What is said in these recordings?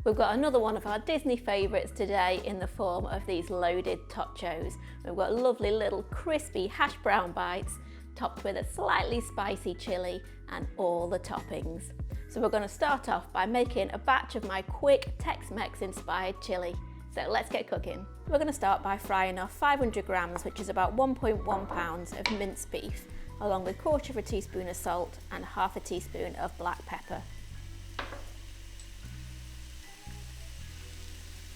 We've got another one of our Disney favourites today in the form of these loaded Totchos. We've got lovely little crispy hash brown bites topped with a slightly spicy chilli and all the toppings. So we're going to start off by making a batch of my quick Tex-Mex inspired chilli. So let's get cooking. We're going to start by frying off 500 grams, which is about 1.1 pounds of minced beef, along with 1/4 teaspoon of salt and 1/2 teaspoon of black pepper.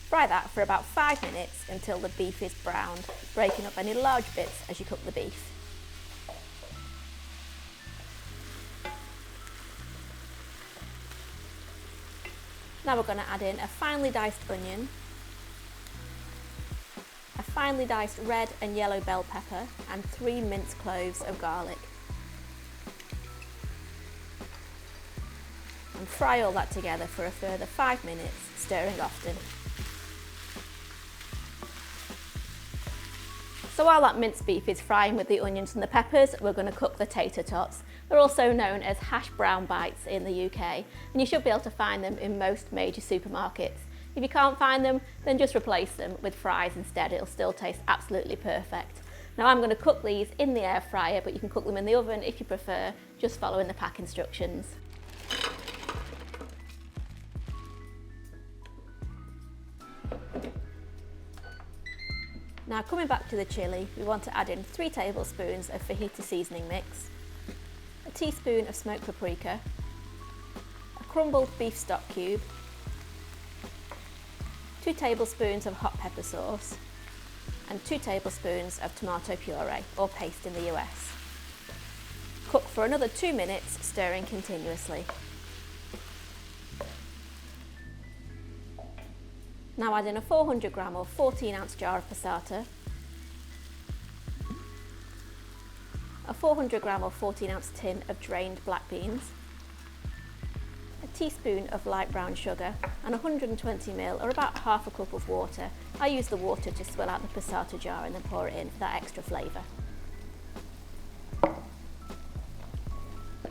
Fry that for about 5 minutes until the beef is browned, breaking up any large bits as you cook the beef. Now we're going to add in a finely diced onion, a finely diced red and yellow bell pepper, and 3 minced cloves of garlic. And fry all that together for a further 5 minutes, stirring often. So while that minced beef is frying with the onions and the peppers, we're going to cook the tater tots. They're also known as hash brown bites in the UK, and you should be able to find them in most major supermarkets. If you can't find them, then just replace them with fries instead. It'll still taste absolutely perfect. Now I'm going to cook these in the air fryer, but you can cook them in the oven if you prefer, just following the pack instructions. Now coming back to the chilli, we want to add in 3 tablespoons of Fajita seasoning mix, a teaspoon of smoked paprika, a crumbled beef stock cube, 2 tablespoons of hot pepper sauce, and 2 tablespoons of tomato puree, or paste in the US. Cook for another 2 minutes, stirring continuously. Now add in a 400 gram or 14 ounce jar of passata, a 400 gram or 14 ounce tin of drained black beans, a teaspoon of light brown sugar, and 120 ml or about 1/2 cup of water. I use the water to swill out the passata jar and then pour it in for that extra flavour.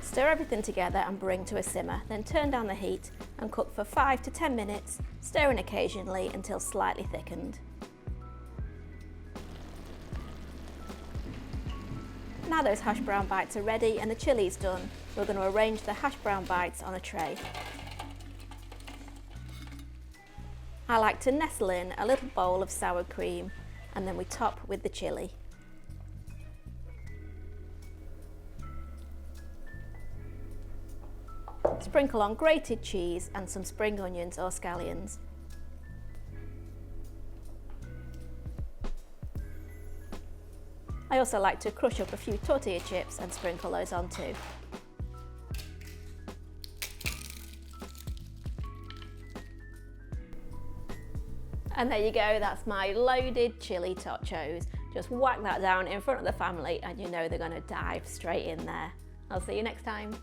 Stir everything together and bring to a simmer, then turn down the heat and cook for 5 to 10 minutes, stirring occasionally until slightly thickened. Now those hash brown bites are ready and the chilli's done, we're going to arrange the hash brown bites on a tray. I like to nestle in a little bowl of sour cream, and then we top with the chilli. Sprinkle on grated cheese and some spring onions or scallions. I also like to crush up a few tortilla chips and sprinkle those on too. And there you go, that's my loaded chili Totchos. Just whack that down in front of the family and you know they're going to dive straight in there. I'll see you next time.